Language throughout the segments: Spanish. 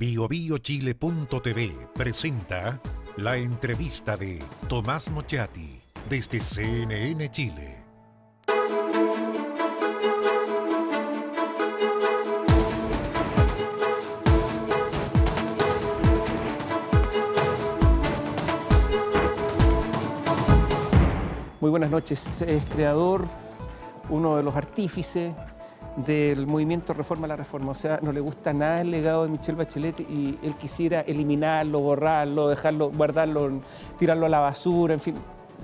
BioBioChile.tv presenta la entrevista de Tomás Mochati desde CNN Chile. Muy buenas noches. Es creador, uno de los artífices del movimiento Reforma la Reforma. O sea, no le gusta nada el legado de Michelle Bachelet y él quisiera eliminarlo, borrarlo, dejarlo, guardarlo, tirarlo a la basura, en fin.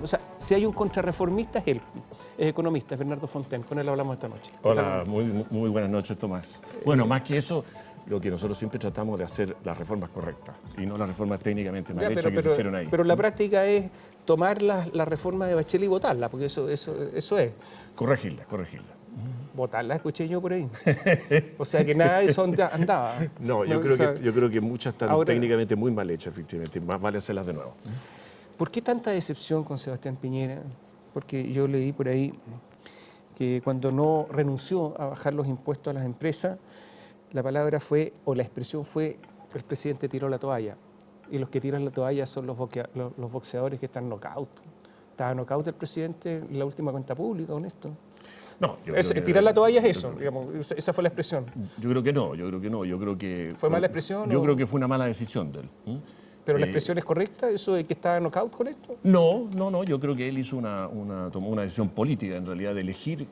O sea, si hay un contrarreformista es él, es economista, Bernardo Fontaine. Con él hablamos esta noche. Hola, muy buenas noches, Tomás. Bueno, más que eso, lo que nosotros siempre tratamos de hacer las reformas correctas y no las reformas técnicamente mal hechas que se hicieron ahí. Pero la práctica es tomar la reforma de Bachelet y votarla, porque eso es. Corregirla. Votarla, escuché yo por ahí. O sea, que nada de eso andaba. No, yo creo que muchas están técnicamente muy mal hechas, efectivamente. Más vale hacerlas de nuevo. ¿Por qué tanta decepción con Sebastián Piñera? Porque yo leí por ahí que cuando no renunció a bajar los impuestos a las empresas, la palabra fue, o la expresión fue, el presidente tiró la toalla. Y los que tiran la toalla son los boxeadores que están knockout. Estaba knockout el presidente en la última cuenta pública, con esto. No, tirar la toalla es eso, digamos, esa fue la expresión. Yo creo que no, yo creo que... ¿Fue mala expresión? Yo creo que fue una mala decisión de él. ¿Pero la expresión es correcta, eso de que estaba knockout con esto? No, yo creo que él hizo tomó una decisión política, en realidad, de elegir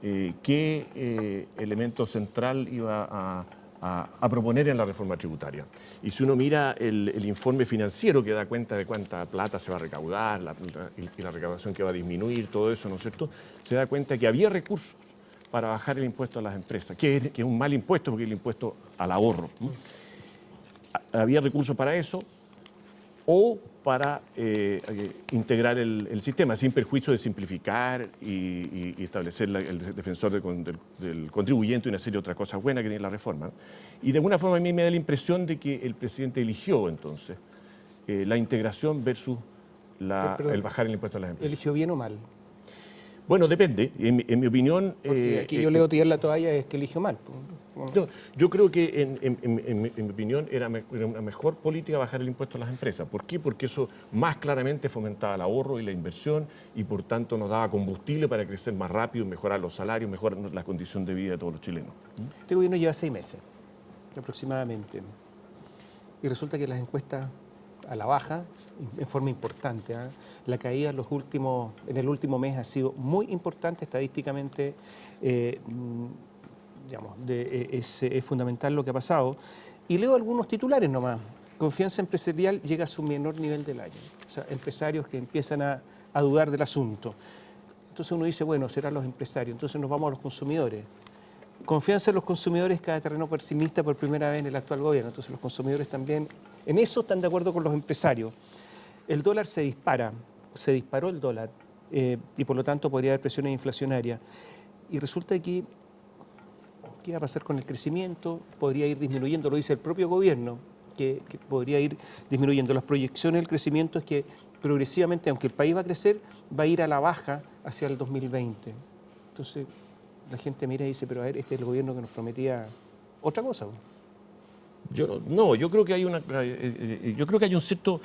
qué elemento central iba a proponer en la reforma tributaria. Y si uno mira el informe financiero que da cuenta de cuánta plata se va a recaudar y la recaudación que va a disminuir, todo eso, ¿no es cierto?, se da cuenta que había recursos para bajar el impuesto a las empresas, que es un mal impuesto porque es el impuesto al ahorro. Había recursos para eso o para integrar el sistema, sin perjuicio de simplificar y establecer el defensor del contribuyente y una serie de otras cosas buenas que tiene la reforma. Y de alguna forma a mí me da la impresión de que el presidente eligió entonces la integración versus el bajar el impuesto a las empresas. ¿Eligió bien o mal? Bueno, depende. En mi opinión... Porque aquí yo leo tirar la toalla es que eligió mal. No, yo creo que, en mi opinión, era una mejor política bajar el impuesto a las empresas. ¿Por qué? Porque eso más claramente fomentaba el ahorro y la inversión y, por tanto, nos daba combustible para crecer más rápido, mejorar los salarios, mejorar la condición de vida de todos los chilenos. Este gobierno lleva 6 meses, aproximadamente. Y resulta que las encuestas a la baja, en forma importante. La caída en el último mes ha sido muy importante estadísticamente. Es fundamental lo que ha pasado. Y leo algunos titulares nomás. Confianza empresarial llega a su menor nivel del año. O sea, empresarios que empiezan a dudar del asunto. Entonces uno dice, bueno, serán los empresarios. Entonces nos vamos a los consumidores. Confianza en los consumidores cada terreno pesimista por primera vez en el actual gobierno. Entonces los consumidores también, en eso están de acuerdo con los empresarios. El dólar se disparó el dólar y por lo tanto podría haber presiones inflacionarias. Y resulta que, ¿qué va a pasar con el crecimiento? Podría ir disminuyendo, lo dice el propio gobierno, que podría ir disminuyendo. Las proyecciones del crecimiento es que progresivamente, aunque el país va a crecer, va a ir a la baja hacia el 2020. Entonces, la gente mira y dice, pero a ver, este es el gobierno que nos prometía otra cosa. Yo creo que hay un cierto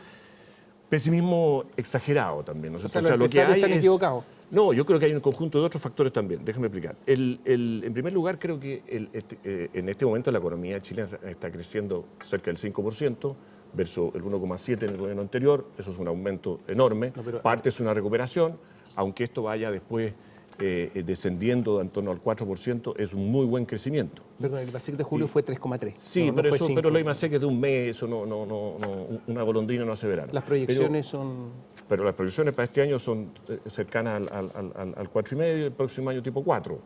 pesimismo exagerado también. ¿No? O sea, los empresarios están equivocados. No, yo creo que hay un conjunto de otros factores también. Déjame explicar. En primer lugar, creo que en este momento la economía chilena está creciendo cerca del 5% versus el 1,7% en el gobierno anterior. Eso es un aumento enorme. Parte es una recuperación, aunque esto vaya después descendiendo en torno al 4%, es un muy buen crecimiento. Perdón, el IMASEC de julio fue 3,3. Sí, pero la IMASEC es de un mes, eso una golondrina no hace verano. Las proyecciones son... Pero las proyecciones para este año son cercanas al 4,5, el próximo año tipo 4.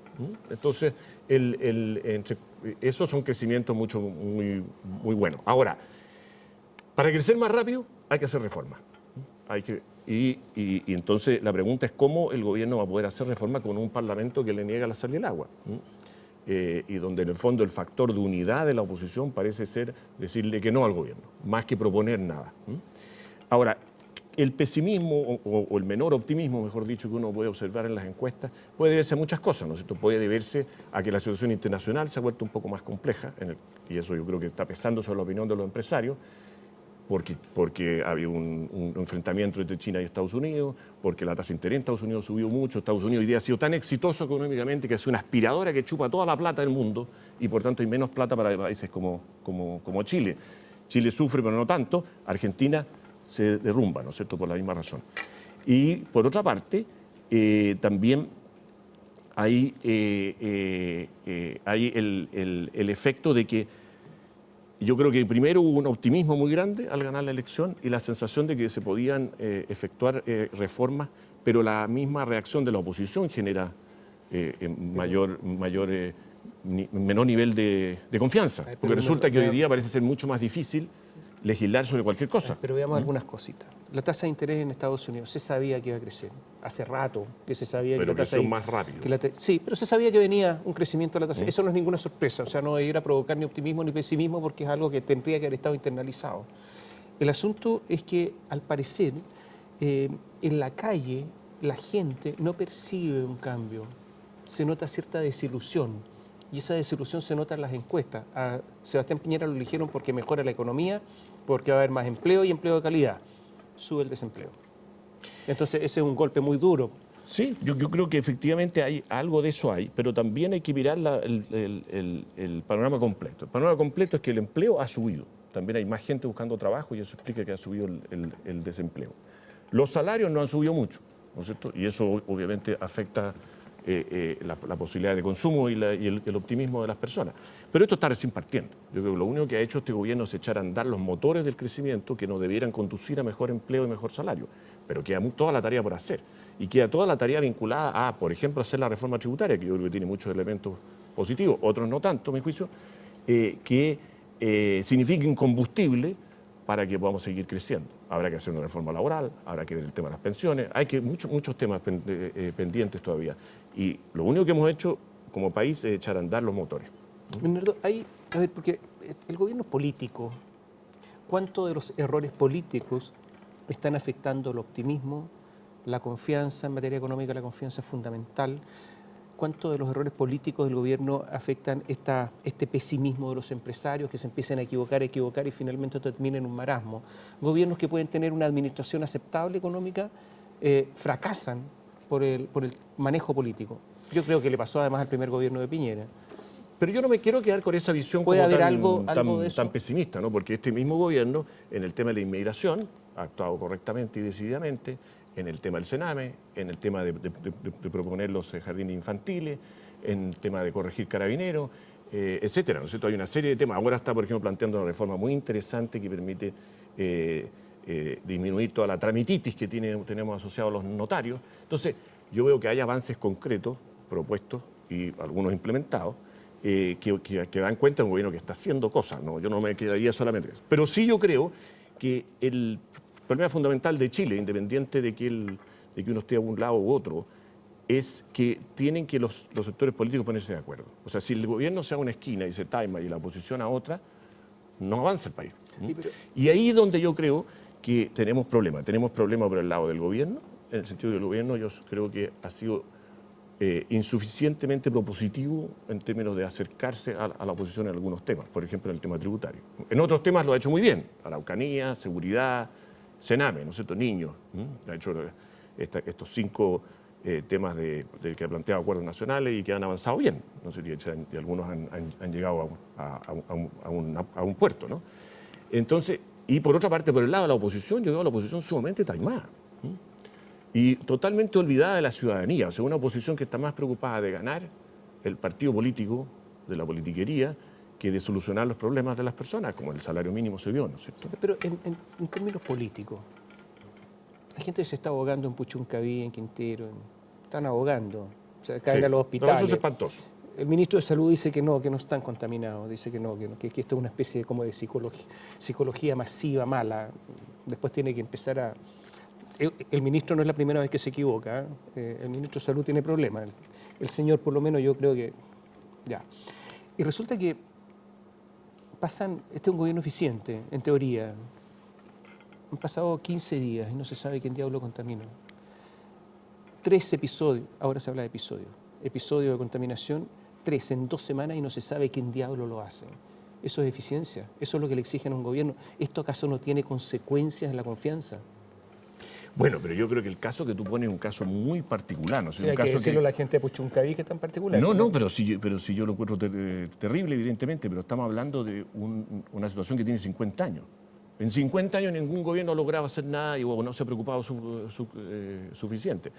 Entonces, esos son crecimientos muy buenos. Ahora, para crecer más rápido hay que hacer reformas. Y entonces la pregunta es cómo el gobierno va a poder hacer reforma con un parlamento que le niega la sal y el agua. Y donde en el fondo el factor de unidad de la oposición parece ser decirle que no al gobierno, más que proponer nada. Ahora, el pesimismo o el menor optimismo, mejor dicho, que uno puede observar en las encuestas, puede deberse a muchas cosas, ¿no es cierto? Puede deberse a que la situación internacional se ha vuelto un poco más compleja, y eso yo creo que está pesando sobre la opinión de los empresarios, porque ha habido un enfrentamiento entre China y Estados Unidos, porque la tasa de interés en Estados Unidos subió mucho. Estados Unidos hoy día ha sido tan exitoso económicamente que es una aspiradora que chupa toda la plata del mundo y por tanto hay menos plata para países como Chile. Chile sufre, pero no tanto. Argentina se derrumba, ¿no es cierto?, por la misma razón. Y por otra parte, también hay el efecto de que yo creo que primero hubo un optimismo muy grande al ganar la elección y la sensación de que se podían efectuar reformas, pero la misma reacción de la oposición genera menor nivel de confianza. Porque resulta que hoy día parece ser mucho más difícil legislar sobre cualquier cosa. Pero veamos algunas cositas. La tasa de interés en Estados Unidos se sabía que iba a crecer. Hace rato que se sabía que la tasa creció más rápido. Sí, pero se sabía que venía un crecimiento de la tasa. Eso no es ninguna sorpresa. O sea, no debiera provocar ni optimismo ni pesimismo porque es algo que tendría que haber estado internalizado. El asunto es que, al parecer, en la calle la gente no percibe un cambio. Se nota cierta desilusión. Y esa desilusión se nota en las encuestas. A Sebastián Piñera lo eligieron porque mejora la economía, porque va a haber más empleo y empleo de calidad. Sube el desempleo. Entonces ese es un golpe muy duro. Sí, yo creo que efectivamente hay algo de eso pero también hay que mirar el panorama completo. El panorama completo es que el empleo ha subido. También hay más gente buscando trabajo y eso explica que ha subido el desempleo. Los salarios no han subido mucho, ¿no es cierto? Y eso obviamente afecta la posibilidad de consumo y el optimismo de las personas. Pero esto está recién partiendo. Yo creo que lo único que ha hecho este gobierno es echar a andar los motores del crecimiento que nos debieran conducir a mejor empleo y mejor salario. Pero queda toda la tarea por hacer. Y queda toda la tarea vinculada a, por ejemplo, hacer la reforma tributaria, que yo creo que tiene muchos elementos positivos, otros no tanto, a mi juicio, que signifiquen combustible para que podamos seguir creciendo. Habrá que hacer una reforma laboral, habrá que ver el tema de las pensiones, hay muchos temas pendientes todavía. Y lo único que hemos hecho como país es echar a andar los motores. Leonardo, a ver, porque el gobierno político, ¿cuánto de los errores políticos están afectando el optimismo, la confianza en materia económica? La confianza es fundamental. ¿Cuánto de los errores políticos del gobierno afectan este pesimismo de los empresarios que se empiezan a equivocar y finalmente terminan en un marasmo? Gobiernos que pueden tener una administración aceptable económica fracasan por el manejo político. Yo creo que le pasó además al primer gobierno de Piñera. Pero yo no me quiero quedar con esa visión ¿Puede como haber algo de eso? tan pesimista, ¿no? Porque este mismo gobierno, en el tema de la inmigración, ha actuado correctamente y decididamente, en el tema del Sename, en el tema de proponer los jardines infantiles, en el tema de corregir carabineros, etcétera, ¿no es cierto? Hay una serie de temas. Ahora está, por ejemplo, planteando una reforma muy interesante que permite disminuir toda la tramititis que tenemos asociado a los notarios. Entonces, yo veo que hay avances concretos propuestos y algunos implementados que dan cuenta de un gobierno que está haciendo cosas, ¿no? Yo no me quedaría solamente eso. Pero sí yo creo que el problema fundamental de Chile, independiente de que uno esté a un lado u otro, es que tienen que los sectores políticos ponerse de acuerdo. O sea, si el gobierno se va a una esquina y se taima y la oposición a otra, no avanza el país. Sí, y ahí es donde yo creo que tenemos problemas. Tenemos problemas por el lado del gobierno, en el sentido del gobierno yo creo que ha sido insuficientemente propositivo en términos de acercarse a la oposición en algunos temas, por ejemplo en el tema tributario. En otros temas lo ha hecho muy bien, Araucanía, seguridad, Sename, ¿no es cierto?, niños. Ha hecho estos 5 temas de que ha planteado acuerdos nacionales y que han avanzado bien, no sé, y algunos han llegado a un puerto, ¿no? Entonces, y por otra parte, por el lado de la oposición, yo veo a la oposición sumamente taimada y totalmente olvidada de la ciudadanía. O sea, una oposición que está más preocupada de ganar el partido político, de la politiquería, que de solucionar los problemas de las personas, como el salario mínimo se vio, ¿no es cierto? Pero en términos políticos, la gente se está ahogando en Puchuncaví, en Quintero, están ahogando, o sea, caen a los hospitales. No, eso es espantoso. El ministro de Salud dice que no están contaminados, dice que esto es una especie como de psicología masiva, mala. Después tiene que empezar a... El ministro no es la primera vez que se equivoca, el ministro de Salud tiene problemas. El señor, por lo menos, yo creo que... ya. Y resulta que este es un gobierno eficiente, en teoría. Han pasado 15 días y no se sabe quién diablo contaminó. 3 episodios, ahora se habla de episodios de contaminación, 3 en 2 semanas y no se sabe quién diablo lo hace. Eso es eficiencia, eso es lo que le exigen a un gobierno. ¿Esto acaso no tiene consecuencias en la confianza? Bueno, pero yo creo que el caso que tú pones es un caso muy particular. ¿No? O sea, hay que decirlo a la gente de Puchuncaví que es tan particular. No, pero si yo lo encuentro terrible, evidentemente, pero estamos hablando de una situación que tiene 50 años. En 50 años ningún gobierno ha logrado hacer nada y no se ha preocupado suficiente.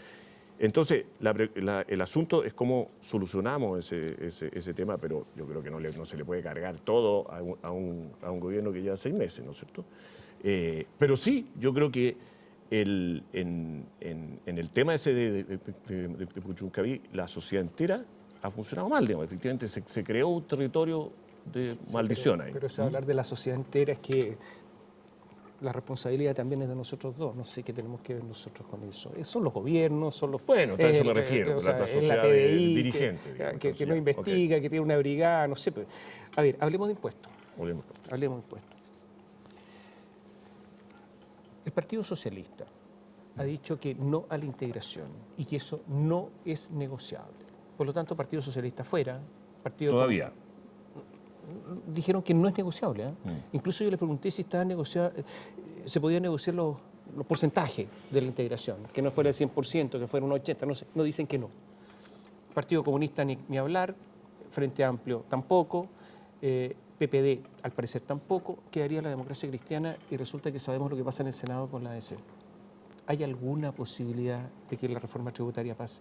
Entonces, el asunto es cómo solucionamos ese tema, pero yo creo que no se le puede cargar todo a un gobierno que lleva 6 meses, ¿no es cierto? Pero sí, yo creo que en el tema ese de Puchuncaví, la sociedad entera ha funcionado mal, digamos. Efectivamente se creó un territorio de maldición ahí. Pero eso hablar de la sociedad entera es que la responsabilidad también es de nosotros dos. No sé qué tenemos que ver nosotros con eso. Son los gobiernos, son los... Bueno, a eso me refiero, o sea, la sociedad la PDI, dirigente. Que no investiga, okay, que tiene una brigada, no sé. A ver, hablemos de impuestos. Hablemos de impuestos. El Partido Socialista ha dicho que no a la integración y que eso no es negociable. Por lo tanto, Partido Socialista fuera. Todavía. Dijeron que no es negociable. Incluso yo le pregunté si estaba se podían negociar los porcentajes de la integración, que no fuera el 100%, que fuera un 80%, no dicen que no. Partido Comunista ni hablar, Frente Amplio tampoco, PPD al parecer tampoco, quedaría la Democracia Cristiana y resulta que sabemos lo que pasa en el Senado con la ADC. ¿Hay alguna posibilidad de que la reforma tributaria pase?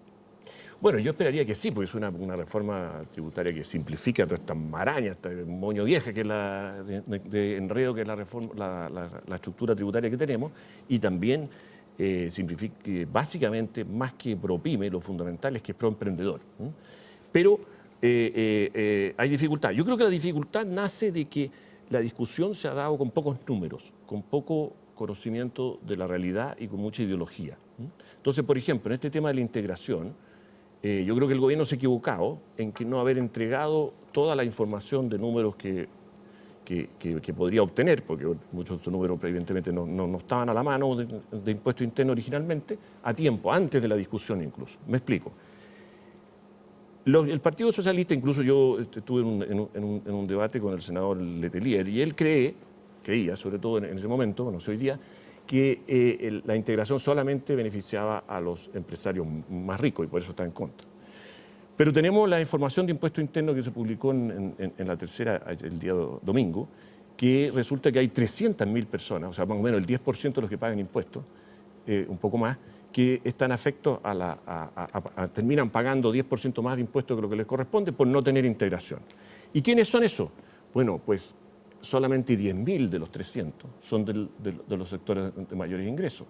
Bueno, yo esperaría que sí, porque es una reforma tributaria que simplifica toda esta maraña, esta moño vieja que es de enredo que es la estructura tributaria que tenemos, y también simplifica básicamente, más que pro pyme, lo fundamental es que es pro emprendedor. Pero hay dificultad. Yo creo que la dificultad nace de que la discusión se ha dado con pocos números, con poco conocimiento de la realidad y con mucha ideología. Entonces, por ejemplo, en este tema de la integración, yo creo que el gobierno se ha equivocado en que no haber entregado toda la información de números que podría obtener, porque muchos de estos números evidentemente no estaban a la mano de impuesto interno originalmente, a tiempo, antes de la discusión incluso. Me explico. El Partido Socialista, incluso yo estuve en un debate con el senador Letelier, y él creía, sobre todo en ese momento, no sé hoy día, que la integración solamente beneficiaba a los empresarios más ricos y por eso está en contra. Pero tenemos la información de impuesto interno que se publicó en la tercera el día domingo, que resulta que hay 300.000 personas, o sea, más o menos el 10% de los que pagan impuestos, un poco más, que están afectos terminan pagando 10% más de impuestos que lo que les corresponde por no tener integración. ¿Y quiénes son esos? Bueno, pues solamente 10.000 de los 300 son de los sectores de mayores ingresos.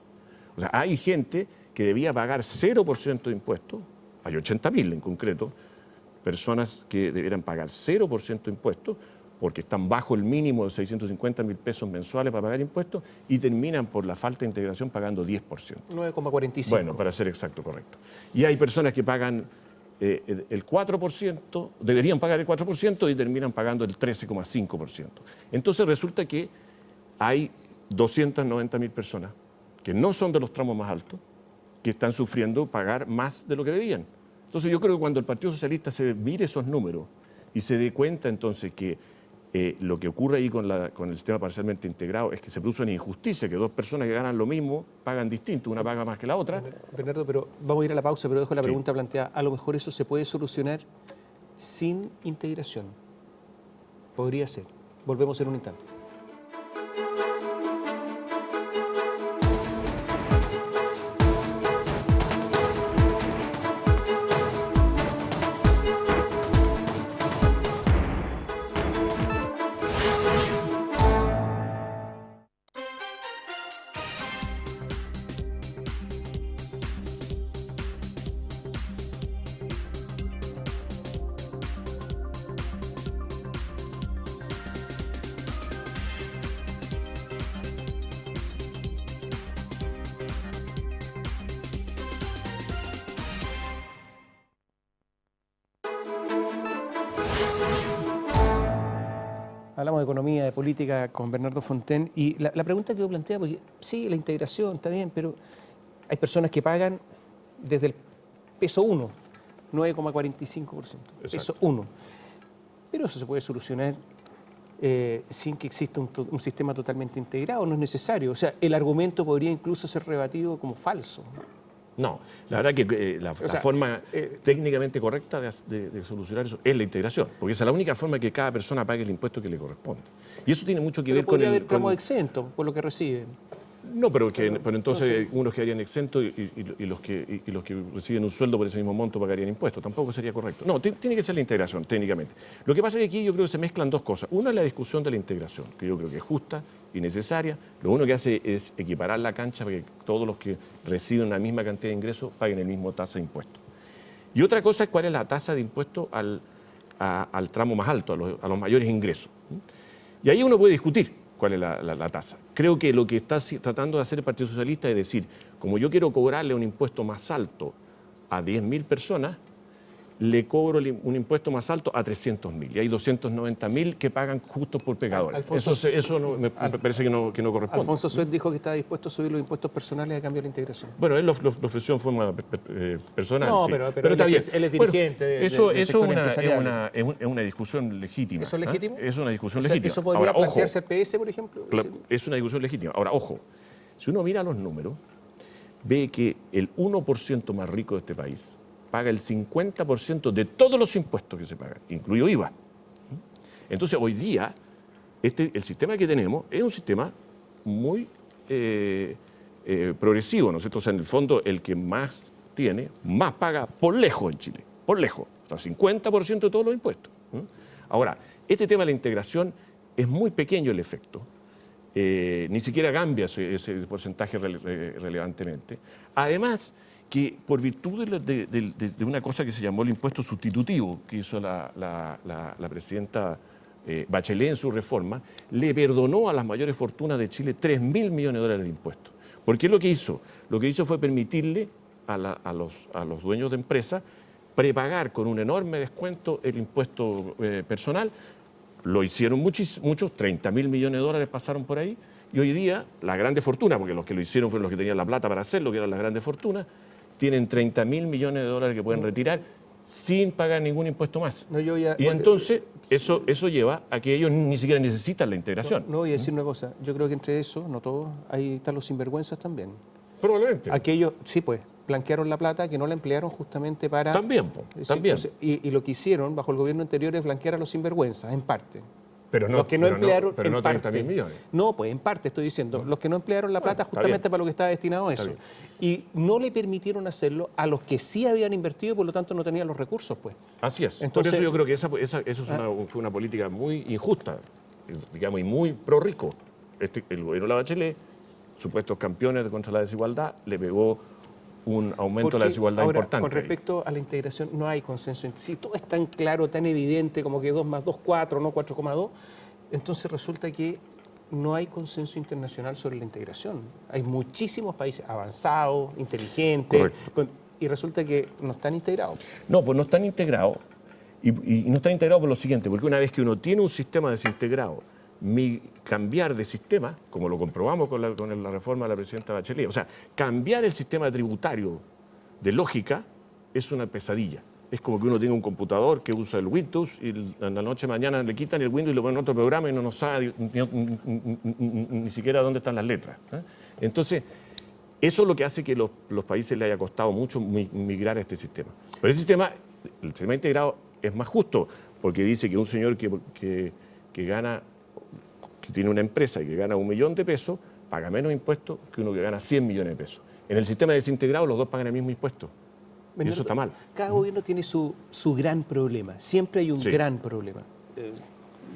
O sea, hay gente que debía pagar 0% de impuestos, hay 80.000 en concreto, personas que debieran pagar 0% de impuestos porque están bajo el mínimo de 650.000 pesos mensuales para pagar impuestos y terminan por la falta de integración pagando 10%. 9,45. Bueno, para ser exacto, correcto. Y hay personas que pagan el 4%, deberían pagar el 4% y terminan pagando el 13,5%. Entonces resulta que hay 290.000 personas que no son de los tramos más altos, que están sufriendo pagar más de lo que debían. Entonces yo creo que cuando el Partido Socialista se mire esos números y se dé cuenta entonces que lo que ocurre ahí con el sistema parcialmente integrado es que se produce una injusticia, que dos personas que ganan lo mismo pagan distinto, una paga más que la otra. Bernardo, pero vamos a ir a la pausa, pero dejo la pregunta planteada. A lo mejor eso se puede solucionar sin integración. Podría ser. Volvemos en un instante. Hablamos de economía, de política con Bernardo Fontaine y la pregunta que yo planteaba, porque sí, la integración está bien, pero hay personas que pagan desde el peso 1, 9,45%, peso 1. Pero eso se puede solucionar sin que exista un sistema totalmente integrado, no es necesario. O sea, el argumento podría incluso ser rebatido como falso. No, la verdad que la forma técnicamente correcta de solucionar eso es la integración, porque esa es la única forma que cada persona pague el impuesto que le corresponde. Y eso tiene mucho que ver con podría haber tramos exentos por lo que reciben. No, pero entonces unos quedarían exentos y los que reciben un sueldo por ese mismo monto pagarían impuestos. Tampoco sería correcto. No, tiene que ser la integración, técnicamente. Lo que pasa es que aquí yo creo que se mezclan dos cosas. Una es la discusión de la integración, que yo creo que es justa y necesaria. Lo uno que hace es equiparar la cancha para que todos los que reciben la misma cantidad de ingresos paguen el mismo tasa de impuestos. Y otra cosa es cuál es la tasa de impuesto al tramo más alto, a los mayores ingresos. Y ahí uno puede discutir cuál es la tasa. Creo que lo que está tratando de hacer el Partido Socialista es decir, como yo quiero cobrarle un impuesto más alto a 10.000 personas, le cobro un impuesto más alto a 300.000. Y hay 290.000 que pagan justos por pecadores. Eso me parece que no corresponde. Alfonso Suet dijo que estaba dispuesto a subir los impuestos personales a cambio de la integración. Bueno, él lo ofreció en forma personal. No, sí. pero está bien. Él es dirigente Eso del sector empresarial. es una discusión legítima. ¿Eso es legítimo? Es una discusión legítima. ¿Eso podría plantearse al PS, por ejemplo? Es una discusión legítima. Ahora, ojo, si uno mira los números, ve que el 1% más rico de este país paga el 50% de todos los impuestos que se pagan, incluido IVA. Entonces, hoy día, el sistema que tenemos es un sistema muy progresivo, ¿no es cierto? O sea, en el fondo, el que más tiene, más paga por lejos en Chile, por lejos. O sea, 50% de todos los impuestos. Ahora, este tema de la integración es muy pequeño el efecto. Ni siquiera cambia ese porcentaje relevantemente. Además, que por virtud de una cosa que se llamó el impuesto sustitutivo que hizo la presidenta Bachelet en su reforma, le perdonó a las mayores fortunas de Chile 3.000 millones de dólares de impuestos. ¿Por qué lo que hizo? Lo que hizo fue permitirle a los dueños de empresas prepagar con un enorme descuento el impuesto personal. Lo hicieron muchos, 30.000 millones de dólares pasaron por ahí, y hoy día las grandes fortunas, porque los que lo hicieron fueron los que tenían la plata para hacerlo, que eran las grandes fortunas, tienen 30.000 millones de dólares que pueden retirar sin pagar ningún impuesto más. Y entonces eso lleva a que ellos ni siquiera necesitan la integración. No voy a decir una cosa, yo creo que entre eso, no todos, ahí están los sinvergüenzas también. Probablemente. Aquellos, sí pues, blanquearon la plata que no la emplearon justamente para... También. Y lo que hicieron bajo el gobierno anterior es blanquear a los sinvergüenzas, en parte. Pero no, los que no emplearon, pero no 30.000 millones. No, pues en parte estoy diciendo, los que no emplearon la plata justamente para lo que estaba destinado a eso. Y no le permitieron hacerlo a los que sí habían invertido y por lo tanto no tenían los recursos, pues. Así es. Entonces, por eso yo creo que eso fue una política muy injusta, digamos, y muy pro rico. El gobierno de la Bachelet, supuestos campeones contra la desigualdad, le pegó un aumento de la desigualdad importante. Con respecto a la integración, no hay consenso. Si todo es tan claro, tan evidente como que 2 más 2, 4, no 4,2, entonces resulta que no hay consenso internacional sobre la integración. Hay muchísimos países avanzados, inteligentes, y resulta que no están integrados. No, pues no están integrados. Y no están integrados por lo siguiente, porque una vez que uno tiene un sistema desintegrado, cambiar de sistema, como lo comprobamos con la reforma de la presidenta Bachelet, o sea, cambiar el sistema tributario de lógica es una pesadilla. Es como que uno tenga un computador que usa el Windows y en la noche mañana le quitan el Windows y lo ponen en otro programa y no sabe ni siquiera dónde están las letras. Entonces, eso es lo que hace que los países les haya costado mucho migrar a este sistema. Pero el sistema integrado es más justo, porque dice que un señor que tiene una empresa y que gana 1 millón de pesos, paga menos impuestos que uno que gana 100 millones de pesos. En el sistema desintegrado los dos pagan el mismo impuesto. Y eso está mal. Cada gobierno tiene su gran problema. Siempre hay un gran problema.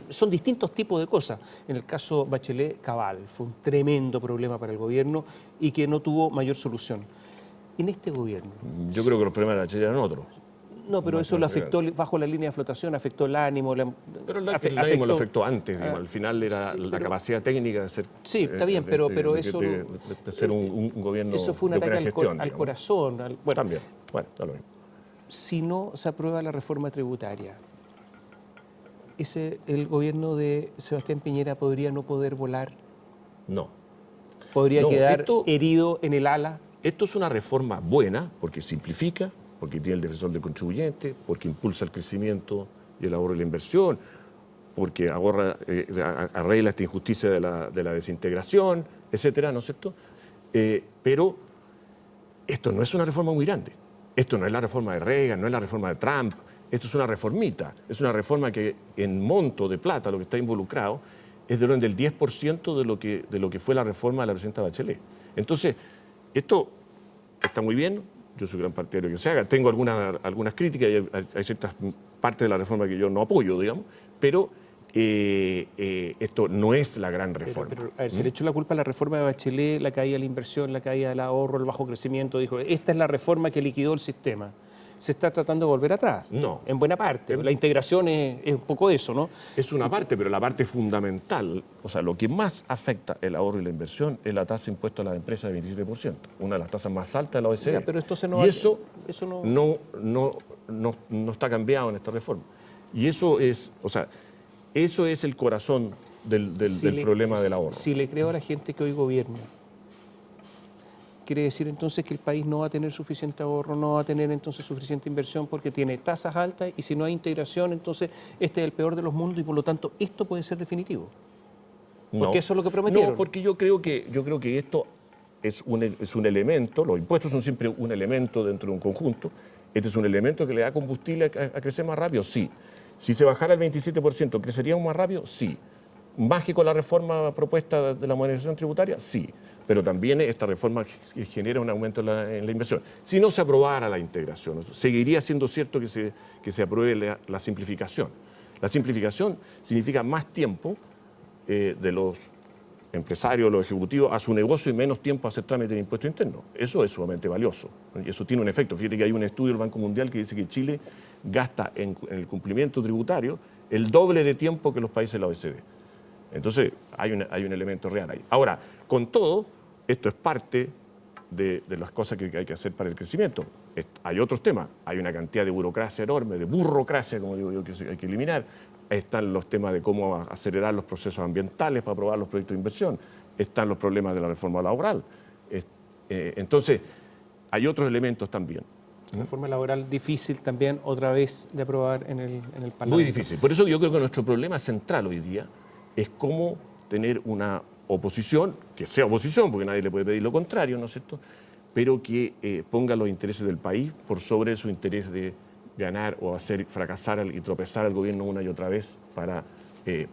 Son distintos tipos de cosas. En el caso Bachelet, cabal, fue un tremendo problema para el gobierno y que no tuvo mayor solución. En este gobierno... Yo creo que los problemas de Bachelet eran otros. No, pero eso lo afectó bajo la línea de flotación, afecó el ánimo. Pero el ánimo lo afectó antes, digamos. Al final era la capacidad técnica de hacer. Sí, está bien, pero eso. De ser un gobierno. Eso fue un ataque al corazón. También. Bueno, está lo mismo. Si no se aprueba la reforma tributaria, ¿El gobierno de Sebastián Piñera podría no poder volar? No. ¿Podría No, quedar herido en el ala? Esto es una reforma buena porque simplifica, porque tiene el defensor del contribuyente, porque impulsa el crecimiento y el ahorro y la inversión, porque arregla esta injusticia de la desintegración, etcétera, ¿no es cierto? Pero esto no es una reforma muy grande. Esto no es la reforma de Reagan, no es la reforma de Trump. Esto es una reformita. Es una reforma que en monto de plata, lo que está involucrado, es del orden del 10% de lo que fue la reforma de la presidenta Bachelet. Entonces, esto está muy bien. Yo soy gran partidario de que se haga. Tengo algunas críticas y hay ciertas partes de la reforma que yo no apoyo, digamos, pero esto no es la gran reforma. Pero, a ver, se le echó la culpa a la reforma de Bachelet, la caída de la inversión, la caída del ahorro, el bajo crecimiento. Dijo, esta es la reforma que liquidó el sistema. Se está tratando de volver atrás. No. En buena parte. La integración es un poco eso, ¿no? Es una parte, pero la parte fundamental, o sea, lo que más afecta el ahorro y la inversión es la tasa de impuesto a las empresas de 27%, una de las tasas más altas de la OECD. Ya, pero entonces no y eso no está cambiado en esta reforma. Y eso es, o sea, eso es el corazón del problema del ahorro. Si le creo a la gente que hoy gobierna, quiere decir entonces que el país no va a tener suficiente ahorro, no va a tener entonces suficiente inversión porque tiene tasas altas y si no hay integración, entonces este es el peor de los mundos y por lo tanto esto puede ser definitivo. Porque eso es lo que prometieron. No, porque yo creo que esto es un elemento, los impuestos son siempre un elemento dentro de un conjunto. Este es un elemento que le da combustible a crecer más rápido, sí. Si se bajara el 27%, ¿creceríamos más rápido? Sí. ¿Más que con la reforma propuesta de la modernización tributaria? Sí. Pero también esta reforma genera un aumento en la inversión. Si no se aprobara la integración, seguiría siendo cierto que se apruebe la simplificación. La simplificación significa más tiempo de los empresarios, los ejecutivos, a su negocio y menos tiempo a hacer trámite de impuesto interno. Eso es sumamente valioso. Y eso tiene un efecto. Fíjate que hay un estudio del Banco Mundial que dice que Chile gasta en el cumplimiento tributario el doble de tiempo que los países de la OECD. Entonces, hay un elemento real ahí. Ahora, con todo, esto es parte de las cosas que hay que hacer para el crecimiento. Hay otros temas. Hay una cantidad de burocracia enorme, de burrocracia, como digo yo, que hay que eliminar. Están los temas de cómo acelerar los procesos ambientales para aprobar los proyectos de inversión. Están los problemas de la reforma laboral. Entonces, hay otros elementos también. Reforma laboral difícil también, otra vez, de aprobar en el Parlamento. Muy difícil. Por eso yo creo que nuestro problema central hoy día es cómo tener una oposición, que sea oposición, porque nadie le puede pedir lo contrario, ¿no es cierto?, pero que ponga los intereses del país por sobre su interés de ganar o hacer fracasar y tropezar al gobierno una y otra vez para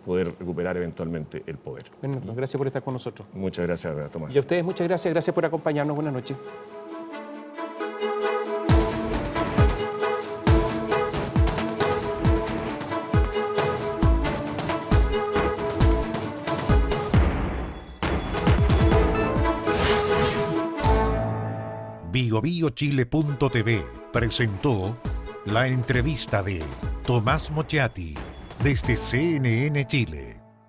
poder recuperar eventualmente el poder. Bernardo, gracias por estar con nosotros. Muchas gracias, Tomás. Y a ustedes muchas gracias. Gracias por acompañarnos. Buenas noches. BioBioChile.tv presentó la entrevista de Tomás Mochati desde CNN Chile.